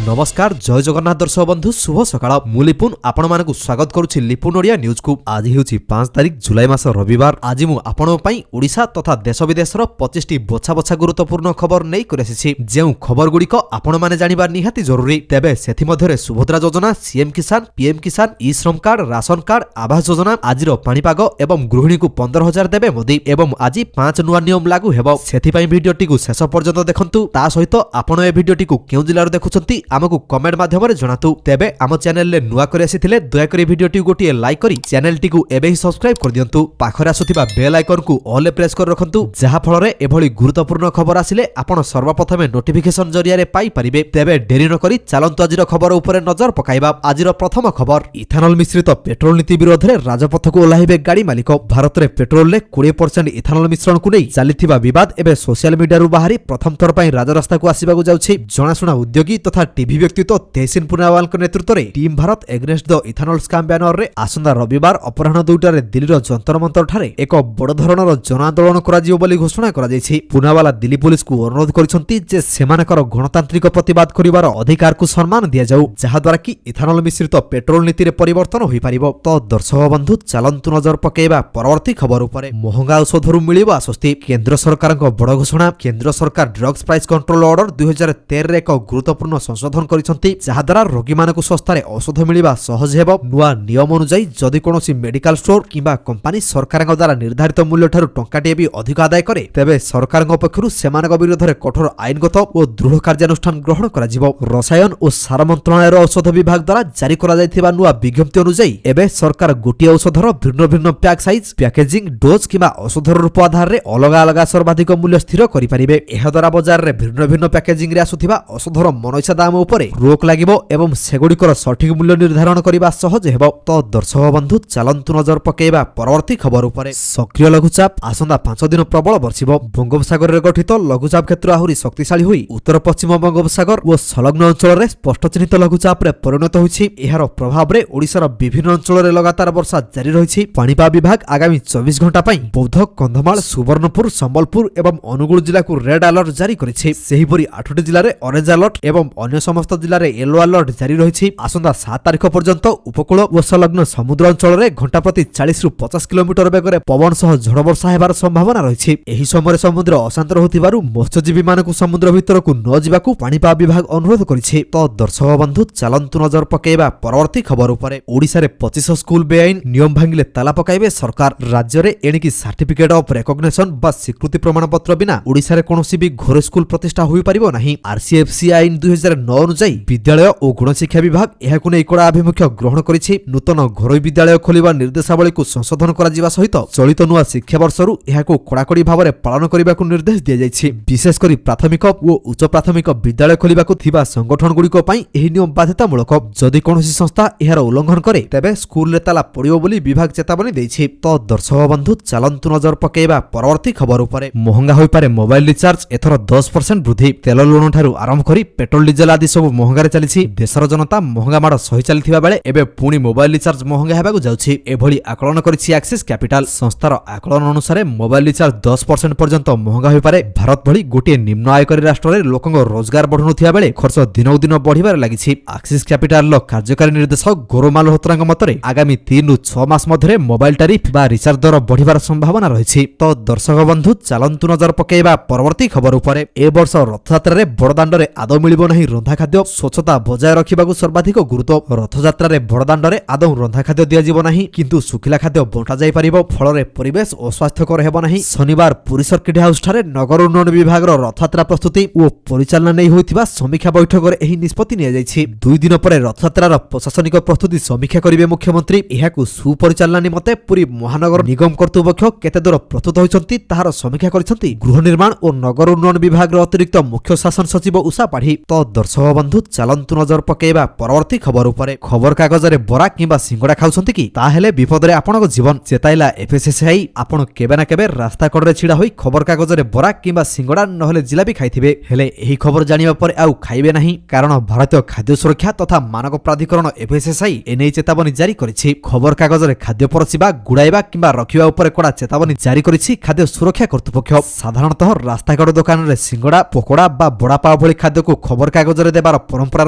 नमस्कार जय जगन्नाथ दर्शक बंधु शुभ सकाळ मु लिपुन आपण मानकु स्वागत करूछि लिपुन ओडिया न्यूज को। आज हेउछि 5 तारिख जुलाई मास रविवार। आज मु आपण पई ओडिशा तथा देश विदेशर 25 टी बछा बछा गुरुत्वपूर्ण खबर नै करैछि जेउ खबर गुडी को आपण माने जानिबा निहाती जरूरी। तेबे सेथि मध्यरे सुभद्रा योजना, सीएम किसान, पीएम किसान, ई श्रम card, ration card, Awas Yojana, आजिर पाणीपाग एवं गृहिणी को 15,000 देबे मोदी एवं आज 5 नुआ नियम लागू हेबो। सेथि पई भिडियोटी को शेष पर्यंत देखंतु। ता सहित आपण ए भिडियोटी को केउ जिल्लार देखुछंती आमको कमेंट माध्यम जनातु। तेबे आम चैनल ले नुआ करि आसीथिले दयाकरी भिडियोटी गोटे लाइक करी चैनल टी को एबे ही सब्सक्राइब कर दियंतु। पाखरे आसुथिबा बेल आइकन को ऑल प्रेस कर रखंतु जहा फल रे एभली गुरुत्वपूर्ण खबर आसिले आपण सर्वप्रथमे नोटिफिकेशन जरिया रे पाई परिबे। तेबे डेरी न करी चलंतु आजिर खबर उपरे नजर पकाइबा। आजिर प्रथम खबर, इथानल मिश्रित पेट्रोल नीति विरोध रे राजपथ को ओलाहिबे गाड़ी मालिक। भारत रे पेट्रोल ले 20% इथानल मिश्रण को नै चालिथिबा विवाद एबे सोशल मीडिया रु बाहरी प्रथम थर पई राजरास्ता को आसीबा को जाउछि। जणाशुना उद्योगी तथा टीवी व्यक्तित्व तेहसीन पुनावाल नेतृत्व में team Bharat against the ethanol scam banner रे आसंदा रविवार अपराह्न 2टारे दिल्लीर जंतर मंतर ठारे एक बड़ धरणर जन आंदोलन कराजियो बोली घोषणा करा जायछि। पुनावाला दिल्ली पुलिस को अनुरोध करिसंती जे सेमानकर गणतांत्रिक प्रतिवाद करिवार अधिकार को सम्मान दिया जाऊ जहा द्वारा कि इथानल मिश्रित पेट्रोल नीति रे परिवर्तन होई पारिबो। तो दर्शक बंधु चलंतु नजर पकेइबा परवर्ती खबर उपरे। महंगा औषधरु मिलिबो आश्वस्ति। केंद्र सरकारक बड़ घोषणा। केंद्र सरकार ड्रग्स प्राइस कंट्रोल ऑर्डर 2013 रे एक गुरुत्वपूर्ण संशोधन करिसंती जहा द्वारा रोगी मानकु सस्तारे औषध मिलिबा सहज हेबो। नुआ नियम अनुसार जदि कोनोसी मेडिकल स्टोर किबा कंपनी सरकारक द्वारा निर्धारित मूल्य ठारू टंकाटे भी अधिक आदाय करे तेबे सरकारक पक्षरु सेमानक विरोध रे कठोर आईनगत और दृढ़ कार्यानुष्ठान ग्रहण करा जिवो। रसायन और सार मंत्रालयर औषध विभाग द्वारा जारी करा जायथिबा नुआ विज्ञप्ति अनुसार एबे सरकार गोटी औषधर भिन्न भिन्न पैक साइज, पैकेजिंग, डोज किबा औषधर रूप आधार रे अलगा अलगा सर्वाधिक मूल्य स्थिर करि परिबे। एहा द्वारा बाजार रे भिन्न भिन्न पैकेजिंग रे आसुथिबा औषधर मनइछा दाम उपरे रोक लागिबो एवं सेगुड़िकर सठिक मूल्य निर्धारण करने सहज हेबो। तो दर्शक बंधु चलंतु नजर पकेइबा परवर्ती खबर उपरे। सक्रिय लघुचाप आसंदा 5 दिन प्रबल बर्षिबो। बंगोपसागर रे गठित लघुचाप क्षेत्र आहुरी शक्तिशाली होई उत्तर पश्चिम बंगोपसागर और संलग्न अंचल रे स्पष्ट चिन्हित लघुचाप रे परिणत होइछि। एहार प्रभाव रे ओडिशार विभिन्न अंचल रे लगातार वर्षा जारी रहिछि। पाणीपाग विभाग आगामी 24 घंटा पई बौद्ध, कंधमाल, सुवर्णपुर, संबलपुर एवं अनुगुल जिला को रेड अलर्ट जारी करिछि। सेहिपरि 8टी जिल्ला रे ऑरेंज अलर्ट एवं अन्य समस्त जिल्ला रे येलो अलर्ट जारी रहिछि। आसंदा 7 तारिख पर्यंत उपकूल और संलग्न समुद्र अंचल रे घंटा प्रति 40 रु 50 किलोमीटर बेगरे पवन सह झड़ वर्षा हेबार संभावना रहिछि। एही समय समुद्र अशांत रहुथिबारु मत्स्यजीवी मानकु समुद्र भीतर को न जिबाकु पाणीपाग विभाग अनुरोध करिछि। तो दर्शक बंधु चलंतु नजर पकेइबा परवर्ती खबर उपरे। ओडिसा रे 25 स्कूल बेआईन नियम भांगिले ताला पकाइबे सरकार। राज्य रे एणिकी सर्टिफिकेट ऑफ रिकॉग्निशन बा स्वीकृति प्रमाण पत्र बिना ओडिसा रे कोनोसी भी घोर स्कूल प्रतिष्ठा होई परिबो नाही। आरसीएफसी आईन 2009 अनुसार विद्यालय और गणशिक्षा विभाग एहाकु नै कड़ा आभिमुख्य ग्रहण करिछि। नूतन घरोई विद्यालय खोलिबा निर्देशावली को संशोधन करा जिबा सहित चलित नुआ शिक्षा वर्षरु एहाकु कड़ाकड़ी भाबरे पालन करिबाकु निर्देश दिया जायछि। विशेष करी प्राथमिक और उच्च प्राथमिक विद्यालय खोलिबाकु थिबा संगठन गुडीको पई एही नियम बाध्यतामूलक। जदि कोनोसी संस्था एहार उल्लंघन करे तेबे स्कूल रे ताला पड़ियो बोली विभाग चेतावनी दैछि। तो दर्शक बंधु चलंतु नजर पकेइबा परवर्ती खबर उपरे। महंगा होई पारे मोबाइल रिचार्ज एथर 10% वृद्धि। तेल लुण ठारू आरंभ करी पेट्रोल डीजेल आदि सब महंगारे चलिछि। देशर जनता महंगा माड़ सही चलिथिबा बेले एबे पुणी मोबाइल रिचार्ज महंगा हेबाकु जाउछि। एभली आकलन करिछि एक्सिस कैपिटल। संस्थार आकलन अनुसार मोबाइल रिचार्ज 10% पर्यंत महंगा होई पारे। भारत भली गोटे निम्न आयकारी राष्ट्र रे लोकंग रोजगार बढ़ुथिबा बेले खर्च दिनौ दिन बढ़िबार लागिछि। एक्सिस कैपिटल लो कार्यकारी निर्देशक गौरव मालहोत्रांग मतरे आगामी 3 रु 6 मास मध्यरे मोबाइल टैरिफ बा रिचार्ज दर बढ़िबार संभावना रहिछि। तो दर्शक बंधु चलंतु नजर पकेइबा परवर्ती खबर उपरे। ए वर्ष रथयात्रा रे बड़दाण्ड रे आदौ मिलिबो नाही रंधा खाद्य। स्वच्छता बजाय रखिबाकु सर्वाधिक गुरुत्व। रथयात्रा रे बड़दाण्ड रे आदौ रंधा खाद्य दिया जिवो नाही किंतु सुखिला खाद्य बंटा जाय परिबो। फल रे परिवेश अस्वास्थ्यकर हेबो नाही। शनिवार पुरी सर्किट हाउस ठारे नगर उन्नयन विभाग रो रथयात्रा प्रस्तुति और परिचालना नै होइथिबा समीक्षा बैठक रे एही निष्पत्ति निया जायछि। 2 दिन परे रथयात्रा रो प्रशासनिक प्रस्तुति समीक्षा करिवे मुख्यमंत्री। एहाकु सुपरिचालना निमते पुरी महानगर निगम कर्तृपक्ष केते दूर प्रस्तुत होइछन्ति ताहार समीक्षा करिसन्ति गृह निर्माण और नगर उन्नयन विभाग रो अतिरिक्त मुख्य शासन सचिव उषा पाढ़ी। तो दर्शक बंधु चलंतु नजर पकेइबा परवर्ती खबर उपरे। खबर कागज रे बरा किबा सिंगडा खाउछन्ति कि ताहेले विपद रे आपनक जीवन चेताइला एफएसएसआई। आपण केबे ना केबे रास्ता कड़ रे छिडा होई खबर कागज रे बरा किबा सिंगडा नहले जिलाबी खाइथिबे हेले एही खबर जानिबा परे आउ खाइबे नाही कारण भारतीय खाद्य सुरक्षा तथा मानक प्राधिकरण एफएसएसआई एनै चेतावनी जारी करिछि। खबर कागज रे खाद्य परसिबा गुडाइबा किबा रखिबा उपरे कड़ा चेतावनी जारी करिछि खाद्य सुरक्षा कर्तृपक्ष। साधारणतः रास्ताकड़ दुकान रे सिंगडा, पकोड़ा बा बड़ा पाव भली खाद्य को खबर कागज रे ଦେବାର ପରମ୍ପରା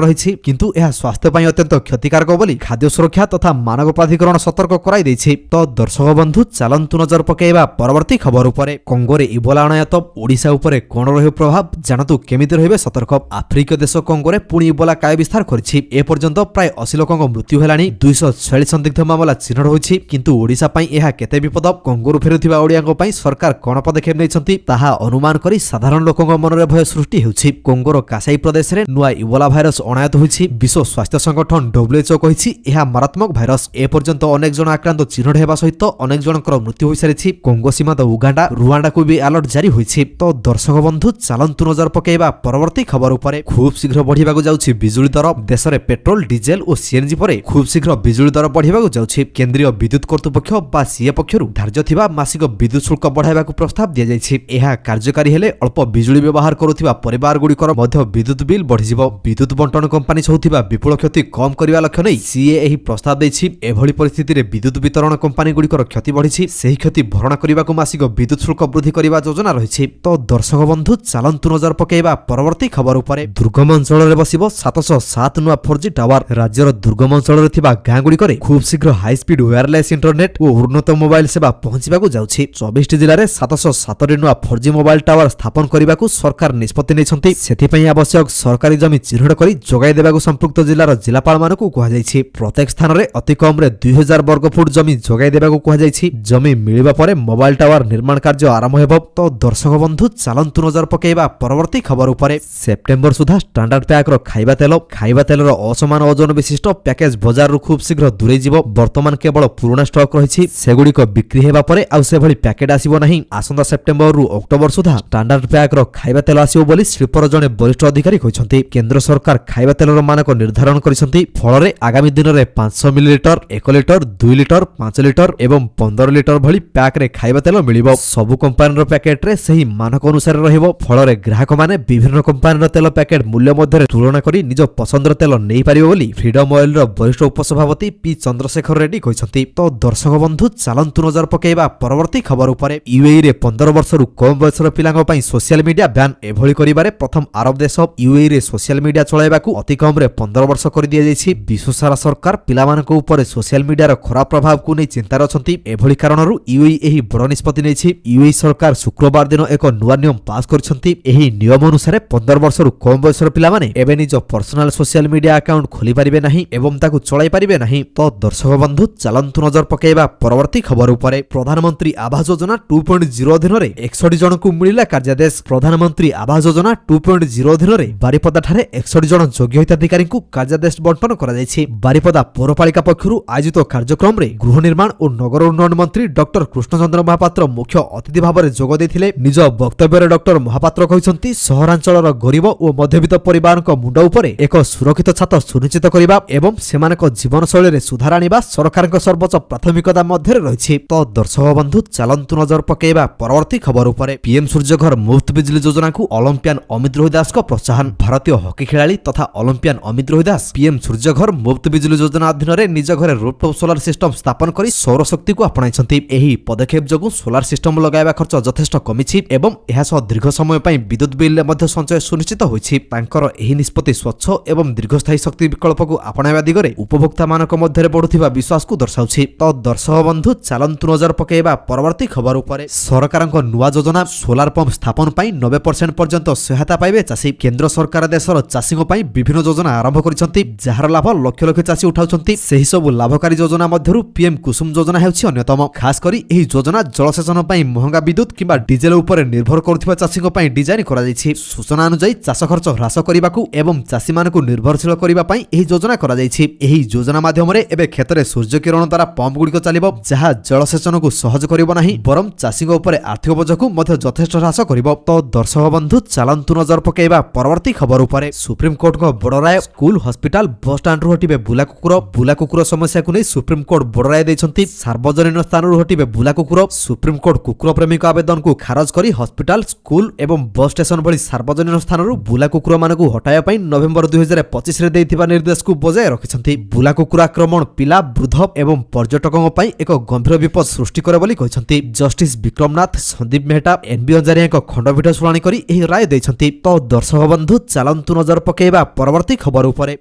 ରହିଛି, କିନ୍ତୁ ଏହା ସ୍ୱାସ୍ଥ୍ୟ ପାଇଁ ଅତ୍ୟନ୍ତ କ୍ଷତିକାରକ ବୋଲି ଖାଦ୍ୟ ସୁରକ୍ଷା ତଥା ମାନବ ପ୍ରାଧିକରଣ ସତର୍କ କରାଇ ଦେଇଛି। ତ ଦର୍ଶକ ବନ୍ଧୁ ଚାଲନ୍ତୁ ନଜର ପକାଇବା ପରବର୍ତ୍ତୀ ଖବର ଉପରେ। କଙ୍ଗୋରେ ଇବୋଲା ଅଣାୟତ ଓଡ଼ିଶା ଉପରେ କ'ଣ ରହିବ ପ୍ରଭାବ, ଜାଣନ୍ତୁ କେମିତି ରହିବେ ସତର୍କ। ଆଫ୍ରିକୀୟ ଦେଶ କଙ୍ଗୋରେ ପୁଣି ଇବୋଲା କାୟ ବିସ୍ତାର କରିଛି। ଏପର୍ଯ୍ୟନ୍ତ ପ୍ରାୟ 80 ଲୋକଙ୍କ ମୃତ୍ୟୁ ହେଲାଣି। 246 ସନ୍ଦିଗ୍ଧ ମାମଲା ଚିହ୍ନଟ ହୋଇଛି। କିନ୍ତୁ ଓଡ଼ିଶା ପାଇଁ ଏହା କେତେ ବିପଦ? କଙ୍ଗୋରୁ ଫେରୁଥିବା ଓଡ଼ିଆଙ୍କ ପାଇଁ ସରକାର କ'ଣ ପଦକ୍ଷେପ ନେଇଛନ୍ତି ତାହା ଅନୁମାନ କରି ସାଧାରଣ ଲୋକଙ୍କ ମନରେ ଭୟ ସୃଷ୍ଟି ହେଉଛି। କଙ୍ଗୋର କାସାଇ ପ୍ରଦେଶରେ ନୂଆ ଇବୋଲା ଭାଇରସ ଅଣାୟତ ହୋଇଛି। ବିଶ୍ୱ ସ୍ୱାସ୍ଥ୍ୟ ସଂଗଠନ WHO କହିଛି ଏହା ମାରାତ୍ମକ ଭାଇରସ। ଏପର୍ଯ୍ୟନ୍ତ ଅନେକ ଜଣ ଆକ୍ରାନ୍ତ ଚିହ୍ନଟ ହେବା ସହିତ ଅନେକ ଜଣଙ୍କର ମୃତ୍ୟୁ ହୋଇସାରିଛି। କଙ୍ଗୋ ସୀମାନ୍ତ ଉଗାଣ୍ଡା, ରୁଆଣ୍ଡାକୁ ବି ଆଲର୍ଟ ଜାରି ହୋଇଛି। ତ ଦର୍ଶକ ବନ୍ଧୁ ଚାଲନ୍ତୁ ନଜର ପକାଇବା ପରବର୍ତ୍ତୀ ଖବର ଉପରେ। ଖୁବ୍ ଶୀଘ୍ର ବଢ଼ିବାକୁ ଯାଉଛି ବିଜୁଳି ଦର। ଦେଶରେ ପେଟ୍ରୋଲ, ଡିଜେଲ ଓ ସିଏନଜି ପରେ ଖୁବ୍ ଶୀଘ୍ର ବିଜୁଳି ଦର ବଢ଼ିବାକୁ ଯାଉଛି। କେନ୍ଦ୍ରୀୟ ବିଦ୍ୟୁତ୍ କର୍ତ୍ତୃପକ୍ଷ ବା ସିଏ ପକ୍ଷରୁ ଧାର୍ଯ୍ୟ ଥିବା ମାସିକ ବିଦ୍ୟୁତ୍ ଶୁଳ୍କ ବଢ଼ାଇବାକୁ ପ୍ରସ୍ତାବ ଦିଆଯାଇଛି। ଏହା କାର୍ଯ୍ୟକାରୀ ହେଲେ ଅଳ୍ପ ବିଜୁଳି ବ୍ୟବହାର କରୁଥିବା ପରିବାରଗୁଡ଼ିକର ମଧ୍ୟ ବିଦ୍ୟୁତ୍ ବିଲ୍ ବଢ଼ିଯିବ। ବିଦ୍ୟୁତ୍ ବଣ୍ଟନ କମ୍ପାନୀ ସହୁଥିବା ବିପୁଳ କ୍ଷତି କମ୍ କରିବା ଲକ୍ଷ୍ୟ ନେଇ ସିଏ ଏହି ପ୍ରସ୍ତାବ ଦେଇଛି। ଏଭଳି ପରିସ୍ଥିତିରେ ବିଦ୍ୟୁତ୍ ବିତରଣ କମ୍ପାନୀଗୁଡ଼ିକର କ୍ଷତି ବଢ଼ିଛି। ସେହି କ୍ଷତି ଭରଣା କରିବାକୁ ମାସିକ ବିଦ୍ୟୁତ୍ ଶୁଳ୍କ ବୃଦ୍ଧି କରିବା ଯୋଜନା ରହିଛି। ତ ଦର୍ଶକ ବନ୍ଧୁ ଚାଲନ୍ତୁ ନଜର ପକାଇବା ପରବର୍ତ୍ତୀ ଖବର ଉପରେ। ଦୁର୍ଗମ ଅଞ୍ଚଳରେ ବସିବ 707 ନୂଆ 4G ଟାୱାର। ରାଜ୍ୟର ଦୁର୍ଗମ ଅଞ୍ଚଳରେ ଥିବା ଗାଁଗୁଡ଼ିକରେ ଖୁବ୍ ଶୀଘ୍ର ହାଇସ୍ପିଡ୍ ୱାୟାରଲେସ୍ ଇଣ୍ଟରନେଟ୍ ଓ ଉନ୍ନତ ମୋବାଇଲ ସେବା ପହଞ୍ଚିବାକୁ ଯାଉଛି। 24ଟି ଜିଲ୍ଲାରେ 707ଟି ନୂଆ 4G ମୋବାଇଲ ଟାୱାର ସ୍ଥାପନ କରିବାକୁ ସରକାର ନିଷ୍ପତ୍ତି ନେଇଛନ୍ତି। ସେଥିପାଇଁ ଆବଶ୍ୟକ ସରକାରୀ ଜମି ଚିହ୍ନଟ କରି ଯୋଗାଇ ଦେବାକୁ ସମ୍ପୃକ୍ତ ଜିଲ୍ଲାର ଜିଲ୍ଲାପାଳମାନଙ୍କୁ କୁହାଯାଇଛି। ପ୍ରତ୍ୟେକ ସ୍ଥାନରେ ଅତି କମ୍ରେ 2000 ବର୍ଗ ଫୁଟ ଜମି ଯୋଗାଇ ଦେବାକୁ କୁହାଯାଇଛି। ଜମି ମିଳିବା ପରେ ମୋବାଇଲ ଟାୱାର ନିର୍ମାଣ କାର୍ଯ୍ୟ ଆରମ୍ଭ ହେବ। ତ ଦର୍ଶକ ବନ୍ଧୁ ଚାଲନ୍ତୁ ନଜର ପକାଇବା ପରବର୍ତ୍ତୀ ଖବର ଉପରେ। ସେପ୍ଟେମ୍ବର ସୁଦ୍ଧା ଷ୍ଟାଣ୍ଡାର୍ଡ ପ୍ୟାକ୍ର ଖାଇବା ତେଲର ଅସମାନ ଓଜନ ବିଶିଷ୍ଟ ପ୍ୟାକେଜ ବଜାରରୁ ଖୁବ୍ ଶୀଘ୍ର ଦୂରେଇ ଯିବ। ବର୍ତ୍ତମାନ କେବଳ ପୁରୁଣା ଷ୍ଟକ୍ ରହିଛି। ସେଗୁଡ଼ିକ ବିକ୍ରି ହେବା ପରେ ଆଉ ସେଭଳି ପ୍ୟାକେଟ୍ ଆସିବ ନାହିଁ। ଆସନ୍ତା ସେପ୍ଟେମ୍ବରରୁ ଅକ୍ଟୋବର ସୁଦ୍ଧା ଷ୍ଟାଣ୍ଡାର୍ଡ ପ୍ୟାକ୍ର ଖାଇବା ତେଲ ଆସିବ ବୋଲି ଶିଳ୍ପର ଜଣେ ବରିଷ୍ଠ ଅଧିକାରୀ କହିଛନ୍ତି। କେନ୍ଦ୍ର ସରକାର ଖାଇବା ତେଲର ମାନକ ନିର୍ଦ୍ଧାରଣ କରିଛନ୍ତି। ଫଳରେ ଆଗାମୀ ଦିନରେ 500 ମିଲିଲିଟର, 1 ଲିଟର, 2 ଲିଟର, 5 ଲିଟର ଏବଂ 15 ଲିଟର ଭଳି ପ୍ୟାକ୍ରେ ଖାଇବା ତେଲ ମିଳିବ। ସବୁ କମ୍ପାନୀର ପ୍ୟାକେଟ୍ରେ ସେହି ମାନକ ଅନୁସାରେ ରହିବ। ଫଳରେ ଗ୍ରାହକମାନେ ବିଭିନ୍ନ କମ୍ପାନୀର ତେଲ ପ୍ୟାକେଟ୍ ମୂଲ୍ୟ ମଧ୍ୟରେ ତୁଳନା କରି ନିଜ ପସନ୍ଦର ତେଲ ନେଇପାରିବେ ବୋଲି ଫ୍ରିଡମ୍ ଅଏଲର ବରିଷ୍ଠ ଉପସଭାପତି ପି ଚନ୍ଦ୍ରଶେଖର ରେଡ୍ଡି କହିଛନ୍ତି। ତ ଦର୍ଶକ ବନ୍ଧୁ ଚାଲନ୍ତୁ ନଜର ପକାଇବା ପରବର୍ତ୍ତୀ ଖବର ଉପରେ। ୟୁଏଇରେ 15 ବର୍ଷରୁ କମ୍ ବୟସର ପିଲାଙ୍କ ପାଇଁ ସୋସିଆଲ ମିଡିଆ ବ୍ୟାନ୍। ଏଭଳି କରିବାରେ ପ୍ରଥମ ଆରବ ଦେଶ। ୟୁଏଇରେ ସୋସିଆଲ ମିଡିଆ ଚଳାଇବାକୁ ଅତି କମ୍ରେ 15 ବର୍ଷ କରିଦିଆଯାଇଛି। ବିଶ୍ୱସାରା ସରକାର ପିଲାମାନଙ୍କ ଉପରେ ସୋସିଆଲ ମିଡିଆର ଖରାପ ପ୍ରଭାବକୁ ନେଇ ଚିନ୍ତାରେ ଅଛନ୍ତି। ଏଭଳି କାରଣରୁ ୟୁଏଇ ଏହି ବଡ଼ ନିଷ୍ପତ୍ତି ନେଇଛି। ୟୁଏଇ ସରକାର ଶୁକ୍ରବାର ଦିନ ଏକ ନୂଆ ନିୟମ ପାସ୍ କରିଛନ୍ତି। ଏହି ନିୟମ ଅନୁସାରେ 15 ବର୍ଷରୁ କମ୍ ବୟସର ପିଲାମାନେ ଏବେ ନିଜ ପର୍ସନାଲ ସୋସିଆଲ ମିଡିଆ ଆକାଉଣ୍ଟ ଖୋଲିପାରିବେ ନାହିଁ ଏବଂ ତାକୁ ଚଳାଇ ପାରିବେ ନାହିଁ। ତ ଦର୍ଶକ ବନ୍ଧୁ ଚାଲନ୍ତୁ ନଜର ପକାଇବା ପରବର୍ତ୍ତୀ ଖବର ଉପରେ। ପ୍ରଧାନମନ୍ତ୍ରୀ ଆବାସ ଯୋଜନା 2.0 ଅଧୀନରେ 61 ଜଣଙ୍କୁ ମିଳିଲା କାର୍ଯ୍ୟାଦେଶ। ପ୍ରଧାନମନ୍ତ୍ରୀ ଆବାସ ଯୋଜନା 2.0 ଅଧୀନରେ ବାରିପଦାଠାରେ 61 ଜଣ ଯୋଗ୍ୟ ହିତାଧିକାରୀଙ୍କୁ କାର୍ଯ୍ୟାଦେଶ ବଣ୍ଟନ କରାଯାଇଛି। ବାରିପଦା ପୌରପାଳିକା ପକ୍ଷରୁ ଆୟୋଜିତ କାର୍ଯ୍ୟକ୍ରମରେ ଗୃହ ନିର୍ମାଣ ଓ ନଗର ଉନ୍ନୟନ ମନ୍ତ୍ରୀ ଡକ୍ଟର କୃଷ୍ଣଚନ୍ଦ୍ର ମହାପାତ୍ର ମୁଖ୍ୟ ଅତିଥି ଭାବରେ ଯୋଗ ଦେଇଥିଲେ। ନିଜ ବକ୍ତବ୍ୟରେ ଡକ୍ଟର ମହାପାତ୍ର କହିଛନ୍ତି, ସହରାଞ୍ଚଳର ଗରିବ ଓ ମଧ୍ୟବିତ୍ତ ପରିବାରଙ୍କ ମୁଣ୍ଡ ଉପରେ ଏକ ସୁରକ୍ଷିତ ଛାତ ସୁନିଶ୍ଚିତ କରିବା ଏବଂ ସେମାନଙ୍କ ଜୀବନଶୈଳୀରେ ସୁଧାର ଆଣିବା ସରକାରଙ୍କ ସର୍ବୋଚ୍ଚ ପ୍ରାଥମିକତା ମଧ୍ୟରେ ରହିଛି। ତ ଦର୍ଶକ ବନ୍ଧୁ ଚାଲନ୍ତୁ ନଜର ପକାଇବା ପରବର୍ତ୍ତୀ ଖବର ଉପରେ। ପିଏମ୍ ସୂର୍ଯ୍ୟଘର ମୁଫ୍ତ ବିଜଲି ଯୋଜନାକୁ ଅଲମ୍ପିଆନ୍ ଅମିତ ରୋହି ଦାସଙ୍କ ପ୍ରୋତ୍ସାହନ। ଭାରତୀୟ ହକି ଖେଳାଳି ତଥା ଅଲମ୍ପିଆନ୍ ଅମିତ ରୋହି ଦାସ ପିଏମ୍ ସୂର୍ଯ୍ୟଘର ମୁଫ୍ତ ବିଜଲି ଯୋଜନା ଅଧୀନରେ ନିଜ ଘରେ ରୁଫଟପ୍ ସୋଲାର ସିଷ୍ଟମ ସ୍ଥାପନ କରି ସୌରଶକ୍ତିକୁ ଆପଣାଇଛନ୍ତି। ଏହି ପଦକ୍ଷେପ ଯୋଗୁଁ ସୋଲାର ସିଷ୍ଟମ ଲଗାଇବା ଖର୍ଚ୍ଚ ଯଥେଷ୍ଟ କମିଛି ଏବଂ ଏହା ସହ ଦୀର୍ଘ ସମୟ ପାଇଁ ବିଦ୍ୟୁତ୍ ବିଲ୍ରେ ମଧ୍ୟ ସଞ୍ଚୟ ସୁନିଶ୍ଚିତ ହୋଇଛି। ତାଙ୍କର ଏହି ନିଷ୍ପତ୍ତି ସ୍ୱଚ୍ଛ ଏବଂ ଦୀର୍ଘସ୍ଥାୟୀ ଶକ୍ତି ବିକଳ୍ପକୁ ଆପଣାଇବା ଦିଗରେ ଉପଭୋକ୍ତାମାନଙ୍କ ମଧ୍ୟରେ ବଢୁଥିବା ବିଶ୍ୱାସକୁ ଦର୍ଶାଉଛି। ତ ଦର୍ଶକ ବନ୍ଧୁ ଚାଲନ୍ତୁ ନଜର ପକାଇବା ପରବର୍ତ୍ତୀ ଖବର ଉପରେ। ସରକାରଙ୍କ ନୂଆ ଯୋଜନା ସୋଲାର ପମ୍ପ ସ୍ଥାପନ ପାଇଁ 90% ପର୍ଯ୍ୟନ୍ତ ସହାୟତା ପାଇବେ ଚାଷୀ। କେନ୍ଦ୍ର ସରକାର ଦେଶର ଚାଷୀଙ୍କ ପାଇଁ ବିଭିନ୍ନ ଯୋଜନା ଆରମ୍ଭ କରିଛନ୍ତି, ଯାହାର ଲାଭ ଲକ୍ଷ ଲକ୍ଷ ଚାଷୀ ଉଠାଉଛନ୍ତି। ସେହି ସବୁ ଲାଭକାରୀ ଯୋଜନା ମଧ୍ୟରୁ ପିଏମ୍ କୁସୁମ ଯୋଜନା ହେଉଛି ଅନ୍ୟତମ। ଖାସ୍ କରି ଏହି ଯୋଜନା ଜଳସେଚନ ପାଇଁ ମହଙ୍ଗା ବିଦ୍ୟୁତ୍ କିମ୍ବା ଡିଜେଲ ଉପରେ ନିର୍ଭର କରୁଥିବା ଚାଷୀଙ୍କ ପାଇଁ ଡିଜାଇନ୍ କରାଯାଇଛି। ସୂଚନା ଅନୁଯାୟୀ ଚାଷ ଖର୍ଚ୍ଚ ହ୍ରାସ କରିବାକୁ ଏବଂ ଚାଷୀମାନଙ୍କୁ ନିର୍ଭରଶୀଳ କରିବା ପାଇଁ ଏହି ଯୋଜନା କରାଯାଇଛି। ଏହି ଯୋଜନା ମାଧ୍ୟମରେ ଏବେ କ୍ଷେତରେ ସୂର୍ଯ୍ୟ କିରଣ ଦ୍ୱାରା ପମ୍ପଗୁଡ଼ିକ ଚାଲିବ, ଯାହା ଜଳସେଚନକୁ ସହଜ କରିବ ନାହିଁ ବରଂ ଚାଷୀଙ୍କ ଉପରେ ଆର୍ଥିକ ବୋଝକୁ ମଧ୍ୟ ଯଥେଷ୍ଟ ହ୍ରାସ କରିବ। ତ ଦର୍ଶକ ବନ୍ଧୁ ଚାଲନ୍ତୁ ନଜର ପକାଇବା ପରବର୍ତ୍ତୀ ଖବର ଉପରେ। ସୁପ୍ରିମକୋର୍ଟଙ୍କ ବଡ଼ ରାୟ। ସ୍କୁଲ, ହସ୍ପିଟାଲ, ବସଷ୍ଟାଣ୍ଡରୁ ହଟିବେ ବୁଲା କୁକୁର ସମସ୍ୟାକୁ ନେଇ ସୁପ୍ରିମକୋର୍ଟ ବଡ଼ ରାୟ ଦେଇଛନ୍ତି। ସାର୍ବଜନୀନ ସ୍ଥାନରୁ ହଟିବେ ବୁଲା କୁକୁର। ସୁପ୍ରିମକୋର୍ଟ କୁକୁର ପ୍ରେମୀଙ୍କ ଆବେଦନକୁ ଖାରଜ କରି ହସ୍ପିଟାଲ, ସ୍କୁଲ ଏବଂ ବସ୍ ଷ୍ଟେସନ ଭଳି ସାର୍ବଜନୀନ ସ୍ଥାନରୁ ବୁଲା କୁକୁରମାନଙ୍କୁ ହଟାଇବା ପାଇଁ ନଭେମ୍ବର 2025ରେ ଦେଇଥିବା ନିର୍ଦ୍ଦେଶକୁ ବଜାୟ ରଖିଛନ୍ତି। ବୁଲା କୁକୁର ଆକ୍ରମଣ ପିଲା, ବୃଦ୍ଧ ଏବଂ ପର୍ଯ୍ୟଟକଙ୍କ ପାଇଁ ଏକ ଗମ୍ଭୀର ବିପଦ ସୃଷ୍ଟି କରେ ବୋଲି କହିଛନ୍ତି। ଜଷ୍ଟିସ ବିକ୍ରମନାଥ, ସନ୍ଦୀପ ମେହେଟା, ଏନ୍ବି ଅଞ୍ଜାରିଆଙ୍କ ଖଣ୍ଡପୀଠ ଶୁଣାଣି କରି ଏହି ରାୟ ଦେଇଛନ୍ତି। ତ ଦର୍ଶକ ବନ୍ଧୁ ଚାଲନ୍ତୁ नजर पकेइबा परवर्ती खबर उपरे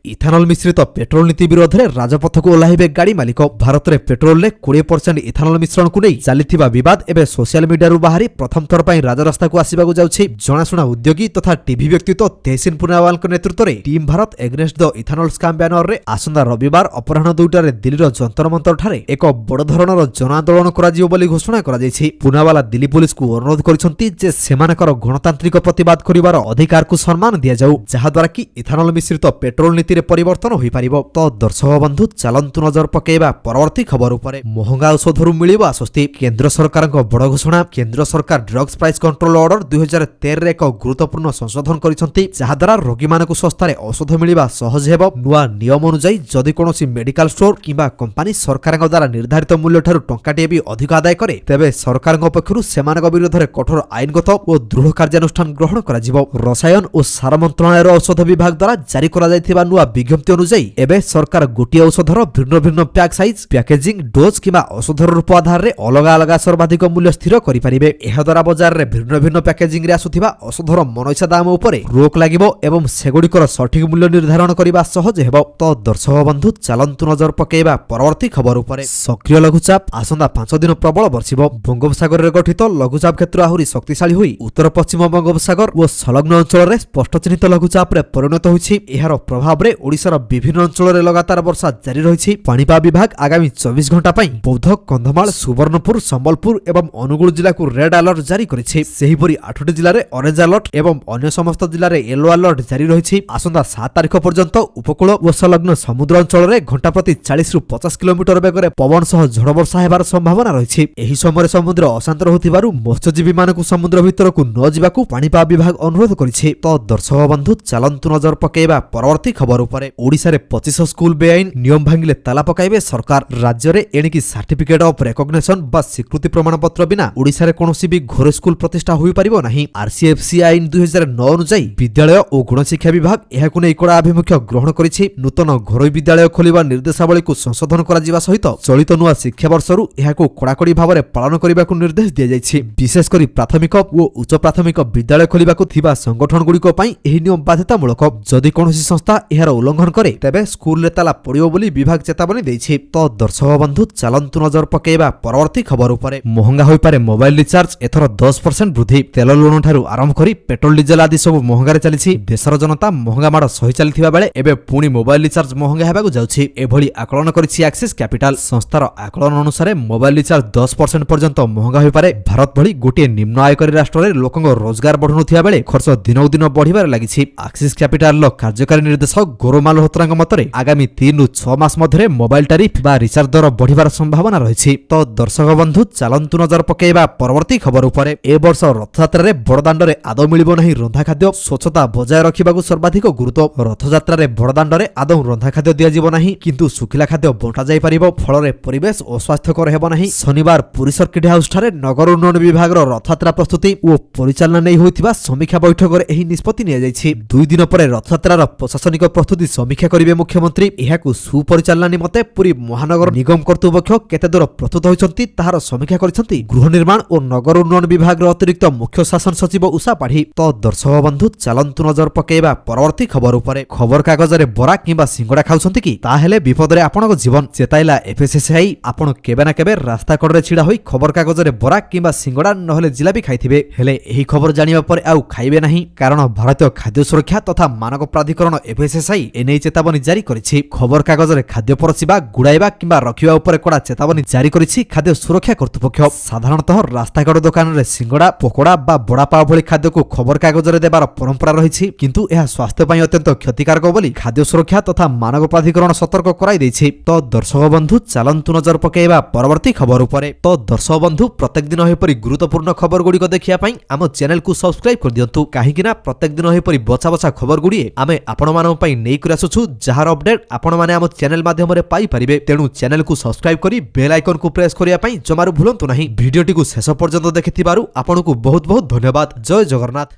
इथानल मिश्रित पेट्रोल नीति विरोध में राजपथ को ओह्लाइबे गाड़ी मालिक। भारत में पेट्रोल में 20% इथानल मिश्रण को नहीं चलता विवाद एवं सोशल मीडिया बाहरी प्रथम थर पर राजरास्ता को आसवाक जाଉଛି। जनाशुना उद्योगी तथा टीवी व्यक्तित्व तेहसीन पुनावाल नेतृत्व में team Bharat against the ethanol scam banner में आसंता रविवार अपराह्न 2टारे दिल्लीर जंतर मंतर ठारे एक बड़ धरणर जन आंदोलन करा घोषणा कराଯାଇଛି। पुनावाला दिल्ली पुलिस को अनुरोध କରିଛନ୍ତି ଯେ ସେମାନଙ୍କର ଗଣତାନ୍ତ୍ରିକ ପ୍ରତିବାଦ କରିବାର ଅଧିକାରକୁ ସମ୍ମାନ ଦିଆଯାଉ, ଯାହାଦ୍ୱାରା କି ଇଥାନଲ ମିଶ୍ରିତ ପେଟ୍ରୋଲ ନୀତିରେ ପରିବର୍ତ୍ତନ ହୋଇପାରିବ। ତ ଦର୍ଶକ ବନ୍ଧୁ ଚାଲନ୍ତୁ ନଜର ପକେଇବା ପରବର୍ତ୍ତୀ ଖବର ଉପରେ। ମହଙ୍ଗା ଔଷଧରୁ ମିଳିବ ଆଶ୍ୱସ୍ତି। କେନ୍ଦ୍ର ସରକାରଙ୍କ ବଡ଼ ଘୋଷଣା। କେନ୍ଦ୍ର ସରକାର ଡ୍ରଗ୍ସ ପ୍ରାଇସ୍ କଣ୍ଟ୍ରୋଲ ଅର୍ଡର 2013ରେ ଏକ ଗୁରୁତ୍ୱପୂର୍ଣ୍ଣ ସଂଶୋଧନ କରିଛନ୍ତି, ଯାହାଦ୍ୱାରା ରୋଗୀମାନଙ୍କୁ ଶସ୍ତାରେ ଔଷଧ ମିଳିବା ସହଜ ହେବ। ନୂଆ ନିୟମ ଅନୁଯାୟୀ ଯଦି କୌଣସି ମେଡିକାଲ ଷ୍ଟୋର କିମ୍ବା କମ୍ପାନୀ ସରକାରଙ୍କ ଦ୍ୱାରା ନିର୍ଦ୍ଧାରିତ ମୂଲ୍ୟଠାରୁ ଟଙ୍କାଟିଏ ବି ଅଧିକ ଆଦାୟ କରେ, ତେବେ ସରକାରଙ୍କ ପକ୍ଷରୁ ସେମାନଙ୍କ ବିରୋଧରେ କଠୋର ଆଇନଗତ ଓ ଦୃଢ଼ କାର୍ଯ୍ୟାନୁଷ୍ଠାନ ଗ୍ରହଣ କରାଯିବ। ରସାୟନ ଓ ସାର ମନ୍ତ୍ରଣାଳୟର ଔଷଧ ବିଭାଗ ଦ୍ୱାରା ଜାରି କରାଯାଇଥିବା ନୂଆ ବିଜ୍ଞପ୍ତି ଅନୁଯାୟୀ ଏବେ ସରକାର ଗୋଟିଏ ଔଷଧର ଭିନ୍ନ ଭିନ୍ନ ପ୍ୟାକ୍ ସାଇଜ୍, ପ୍ୟାକେଜିଂ, ଡୋଜ୍ କିମ୍ବା ଔଷଧର ରୂପ ଆଧାରରେ ଅଲଗା ଅଲଗା ସର୍ବାଧିକ ମୂଲ୍ୟ ସ୍ଥିର କରିପାରିବେ। ଏହାଦ୍ୱାରା ବଜାରରେ ଭିନ୍ନ ଭିନ୍ନ ପ୍ୟାକେଜିଂରେ ଆସୁଥିବା ଔଷଧର ମନଇଚ୍ଛା ଦାମ ଉପରେ ରୋକ ଲାଗିବ ଏବଂ ସେଗୁଡ଼ିକର ସଠିକ ମୂଲ୍ୟ ନିର୍ଦ୍ଧାରଣ କରିବା ସହଜ ହେବ। ତ ଦର୍ଶକ ବନ୍ଧୁ ଚାଲନ୍ତୁ ନଜର ପକେଇବା ପରବର୍ତ୍ତୀ ଖବର ଉପରେ। ସକ୍ରିୟ ଲଘୁଚାପ ଆସନ୍ତା 5 ଦିନ ପ୍ରବଳ ବର୍ଷିବ। ବଙ୍ଗୋପସାଗରରେ ଗଠିତ ଲଘୁଚାପ କ୍ଷେତ୍ର ଆହୁରି ଶକ୍ତିଶାଳୀ ହୋଇ ଉତ୍ତର ପଶ୍ଚିମ ବଙ୍ଗୋପସାଗର ଓ ସଂଲଗ୍ନ ଅଞ୍ଚଳରେ ସ୍ପଷ୍ଟ ଚିହ୍ନିତ ଲଘୁଚାପରେ ପରିଣତ ହୋଇଛି। ଏହାର ପ୍ରଭାବରେ ଓଡ଼ିଶାର ବିଭିନ୍ନ ଅଞ୍ଚଳରେ ଲଗାତାର ବର୍ଷା ଜାରି ରହିଛି। ପାଣିପାଗ ବିଭାଗ ଆଗାମୀ 24 ଘଣ୍ଟା ପାଇଁ ବୌଦ୍ଧ, କନ୍ଧମାଳ, ସୁବର୍ଣ୍ଣପୁର, ସମ୍ବଲପୁର ଏବଂ ଅନୁଗୁଳ ଜିଲ୍ଲାକୁ ରେଡ୍ ଆଲର୍ଟ ଜାରି କରିଛି। ସେହିପରି 8ଟି ଜିଲ୍ଲାରେ ଅରେଞ୍ଜ ଆଲର୍ଟ ଏବଂ ଅନ୍ୟ ସମସ୍ତ ଜିଲ୍ଲାରେ ୟେଲୋ ଆଲର୍ଟ ଜାରି ରହିଛି। ଆସନ୍ତା 7 ତାରିଖ ପର୍ଯ୍ୟନ୍ତ ଉପକୂଳ ଓ ସଂଲଗ୍ନ ସମୁଦ୍ର ଅଞ୍ଚଳରେ ଘଣ୍ଟା ପ୍ରତି 40ରୁ 50 କିଲୋମିଟର ବେଗରେ ପବନ ସହ ଝଡ଼ ବର୍ଷା ହେବାର ସମ୍ଭାବନା ରହିଛି। ଏହି ସମୟରେ ସମୁଦ୍ର ଅଶାନ୍ତ ରହୁଥିବାରୁ ମତ୍ସ୍ୟଜୀବୀମାନଙ୍କୁ ସମୁଦ୍ର ଭିତରକୁ ନ ଯିବାକୁ ପାଣିପାଗ ବିଭାଗ ଅନୁରୋଧ କରିଛି। ତ ଦର୍ଶକ ବନ୍ଧୁ ଚାଲନ୍ତୁ ନଜର ପକେଇବା ପରବର୍ତ୍ତୀ ଖବର ଉପରେ। ଓଡ଼ିଶାରେ 25 ସ୍କୁଲ ବେଆଇନ ନିୟମ ଭାଙ୍ଗିଲେ ତାଲା ପକାଇବେ ସରକାର। ରାଜ୍ୟରେ ଏଣିକି ସାର୍ଟିଫିକେଟ ଅଫ୍ ରେକଗ୍ନେସନ ବା ସ୍ୱୀକୃତି ପ୍ରମାଣପତ୍ର ବିନା ଓଡ଼ିଶାରେ କୌଣସି ବି ଘରୋଇ ସ୍କୁଲ ପ୍ରତିଷ୍ଠା ହୋଇପାରିବ ନାହିଁ। ଆରସିଏଫସି ଆଇନ 2009 ଅନୁଯାୟୀ ବିଦ୍ୟାଳୟ ଓ ଗଣଶିକ୍ଷା ବିଭାଗ ଏହାକୁ ନେଇ କଡ଼ା ଆଭିମୁଖ୍ୟ ଗ୍ରହଣ କରିଛି। ନୂତନ ଘରୋଇ ବିଦ୍ୟାଳୟ ଖୋଲିବା ନିର୍ଦ୍ଦେଶାବଳୀକୁ ସଂଶୋଧନ କରାଯିବା ସହିତ ଚଳିତ ନୂଆ ଶିକ୍ଷାବର୍ଷରୁ ଏହାକୁ କଡ଼ାକଡ଼ି ଭାବରେ ପାଳନ କରିବାକୁ ନିର୍ଦ୍ଦେଶ ଦିଆଯାଇଛି। ବିଶେଷ କରି ପ୍ରାଥମିକ ଓ ଉଚ୍ଚ ପ୍ରାଥମିକ ବିଦ୍ୟାଳୟ ଖୋଲିବାକୁ ଥିବା ସଂଗଠନଗୁଡ଼ିକ ପାଇଁ ଏହି ନିୟମ ବାଧ୍ୟତାମୂଳକ। ଯଦି କୌଣସି ସଂସ୍ଥା ଏହାର ଉଲ୍ଲଂଘନ କରେ ତେବେ ସ୍କୁଲରେ ତାଲା ପଡ଼ିବ ବୋଲି ବିଭାଗ ଚେତାବନୀ ଦେଇଛି। ତ ଦର୍ଶକ ବନ୍ଧୁ ଚାଲନ୍ତୁ ନଜର ପକେଇବା ପରବର୍ତ୍ତୀ ଖବର ଉପରେ। ମହଙ୍ଗା ହୋଇପାରେ ମୋବାଇଲ ରିଚାର୍ଜ, ଏଥର 10% ବୃଦ୍ଧି। ତେଲ ଲୁଣ ଠାରୁ ଆରମ୍ଭ କରି ପେଟ୍ରୋଲ ଡିଜେଲ ଆଦି ସବୁ ମହଙ୍ଗାରେ ଚାଲିଛି। ଦେଶର ଜନତା ମହଙ୍ଗା ମାଡ଼ ସହି ଚାଲିଥିବା ବେଳେ ଏବେ ପୁଣି ମୋବାଇଲ ରିଚାର୍ଜ ମହଙ୍ଗା ହେବାକୁ ଯାଉଛି। ଏଭଳି ଆକଳନ କରିଛି ଆକ୍ସିସ୍ କ୍ୟାପିଟାଲ। ସଂସ୍ଥାର ଆକଳନ ଅନୁସାରେ ମୋବାଇଲ ରିଚାର୍ଜ 10% ପର୍ଯ୍ୟନ୍ତ ମହଙ୍ଗା ହୋଇପାରେ। ଭାରତ ଭଳି ଗୋଟିଏ ନିମ୍ନ ଆୟକରୀ ରାଷ୍ଟ୍ରରେ ଲୋକଙ୍କ ରୋଜଗାର ବଢୁନଥିବା ବେଳେ ଖର୍ଚ୍ଚ ଦିନକୁ ଦିନ ବଢିବାରେ ଲାଗିଛି। ଆକ୍ସିସ୍ କ୍ୟାପିଟାଲର କାର୍ଯ୍ୟକାରୀ ନିର୍ଦ୍ଦେଶକ ଗୌରବ ମାଲହୋତ୍ରାଙ୍କ ମତରେ ଆଗାମୀ 3ରୁ 6 ମାସ ମଧ୍ୟରେ ମୋବାଇଲ ଟାରିଫ ବା ରିଚାର୍ଜ ଦର ବଢିବାର ସମ୍ଭାବନା ରହିଛି। ତ ଦର୍ଶକ ବନ୍ଧୁ ଚାଲନ୍ତୁ ନଜର ପକେଇବା ପରବର୍ତ୍ତୀ ଖବର ଉପରେ। ଏ ବର୍ଷ ରଥଯାତ୍ରାରେ ବଡ଼ଦାଣ୍ଡରେ ଆଦୌ ମିଳିବ ନାହିଁ ରନ୍ଧା ଖାଦ୍ୟ। ସ୍ୱଚ୍ଛତା ବଜାୟ ରଖିବାକୁ ସର୍ବାଧିକ ଗୁରୁତ୍ୱ। ରଥଯାତ୍ରାରେ ବଡ଼ଦାଣ୍ଡରେ ଆଦୌ ରନ୍ଧା ଖାଦ୍ୟ ଦିଆଯିବ ନାହିଁ, କିନ୍ତୁ ଶୁଖିଲା ଖାଦ୍ୟ ବଣ୍ଟା ଯାଇପାରିବ। ଫଳରେ ପରିବେଶ ଅସ୍ୱାସ୍ଥ୍ୟକର ହେବ ନାହିଁ। ଶନିବାର ପୁରୀ ସର୍କିଟ ହାଉସଠାରେ ନଗର ଉନ୍ନୟନ ବିଭାଗର ରଥଯାତ୍ରା ପ୍ରସ୍ତୁତି ଓ ପରିଚାଳନା ନେଇ ହୋଇଥିବା ସମୀକ୍ଷା ବୈଠକରେ ଏହି ନିଷ୍ପତ୍ତି ନିଆଯାଇଛି। 2 ଦିନ ପରେ ରଥଯାତ୍ରାର ପ୍ରଶାସନିକ ପ୍ରସ୍ତୁତି ସମୀକ୍ଷା କରିବେ ମୁଖ୍ୟମନ୍ତ୍ରୀ। ଏହାକୁ ସୁପରିଚାଳନା ନିମନ୍ତେ ପୁରୀ ମହାନଗର ନିଗମ କର୍ତ୍ତୃପକ୍ଷ କେତେ ଦୂର ପ୍ରସ୍ତୁତ ହୋଇଛନ୍ତି ତାହାର ସମୀକ୍ଷା କରିଛନ୍ତି ଗୃହ ନିର୍ମାଣ ଓ ନଗର ଉନ୍ନୟନ ବିଭାଗର ଅତିରିକ୍ତ ମୁଖ୍ୟ ଶାସନ ସଚିବ ଉଷା ପାଢ଼ୀ। ତ ଦର୍ଶକ ବନ୍ଧୁ ଚାଲନ୍ତୁ ନଜର ପକେଇବା ପରବର୍ତ୍ତୀ ଖବର ଉପରେ। ଖବରକାଗଜରେ ବରା କିମ୍ବା ସିଙ୍ଗଡ଼ା ଖାଉଛନ୍ତି କି? ତାହେଲେ ବିପଦରେ ଆପଣଙ୍କ ଜୀବନ। ଚେତାଇଲା ଏଫଏସଏସଆଇ। ଆପଣ କେବେ ନା କେବେ ରାସ୍ତା କଡ଼ରେ ଛିଡ଼ା ହୋଇ ଖବରକାଗଜରେ ବରା କିମ୍ବା ସିଙ୍ଗଡ଼ା ନହେଲେ ଜିଲାପି ଖାଇଥିବେ, ହେଲେ ଏହି ଖବର ଜାଣିବା ପରେ ଆଉ ଖାଇବେ ନାହିଁ, କାରଣ ଭାରତୀୟ ଖାଦ୍ୟ ସୁରକ୍ଷା ତଥା ମାନକ ପ୍ରାଧିକରଣ ଏଫଏସଏସଆଇ ଏନେଇ ଚେତାବନୀ ଜାରି କରିଛି। ଖବରକାଗଜରେ ଖାଦ୍ୟ ପରସିବା, ଗୁଡ଼ାଇବା କିମ୍ବା ରଖିବା ଉପରେ କଡ଼ା ଚେତାବନୀ ଜାରି କରିଛି ଖାଦ୍ୟ ସୁରକ୍ଷା କର୍ତ୍ତୃପକ୍ଷ। ସାଧାରଣତଃ ରାସ୍ତାକଡ଼ ଦୋକାନରେ ସିଙ୍ଗଡ଼ା, ପକୋଡ଼ା ବା ବଡ଼ାପାଓ ଭଳି ଖାଦ୍ୟକୁ ଖବରକାଗଜରେ ଦେବାର ପରମ୍ପରା ରହିଛି, କିନ୍ତୁ ଏହା ସ୍ୱାସ୍ଥ୍ୟ ପାଇଁ ଅତ୍ୟନ୍ତ କ୍ଷତିକାରକ ବୋଲି ଖାଦ୍ୟ ସୁରକ୍ଷା ତଥା ମାନକ ପ୍ରାଧିକରଣ ସତର୍କ କରାଇ ଦେଇଛି। ତ ଦର୍ଶକ ବନ୍ଧୁ ଚାଲନ୍ତୁ ନଜର ପକେଇବା ପରବର୍ତ୍ତୀ ଖବର ଉପରେ। ତ ଦର୍ଶକ ବନ୍ଧୁ ପ୍ରତ୍ୟେକ ଦିନ ଏପରି ଗୁରୁତ୍ୱପୂର୍ଣ୍ଣ ଖବର ଗୁଡ଼ିକ ଦେଖିବା ପାଇଁ ଆମ ଚ୍ୟାନେଲକୁ ସବସ୍କ୍ରାଇବ କରିଦିଅନ୍ତୁ, କାହିଁକି ନା ପ୍ରତ୍ୟେକ ଦିନ ଏପରି ବଛା ବଛା ଖବର ଗୁଡ଼ିଏ ଆମେ ଆପଣମାନଙ୍କ ପାଇଁ ନେଇକରି ଆସୁଛୁ, ଯାହାର ଅପଡେଟ୍ ଆପଣମାନେ ଆମ ଚ୍ୟାନେଲ ମାଧ୍ୟମରେ ପାଇପାରିବେ। ତେଣୁ ଚ୍ୟାନେଲକୁ ସବସ୍କ୍ରାଇବ କରି ବେଲ୍ ଆଇକନକୁ ପ୍ରେସ୍ କରିବା ପାଇଁ ଜମାରୁ ଭୁଲନ୍ତୁ ନାହିଁ। ଭିଡିଓଟିକୁ ଶେଷ ପର୍ଯ୍ୟନ୍ତ ଦେଖିଥିବାରୁ ଆପଣଙ୍କୁ ବହୁତ ବହୁତ ଧନ୍ୟବାଦ। ଜୟ ଜଗନ୍ନାଥ।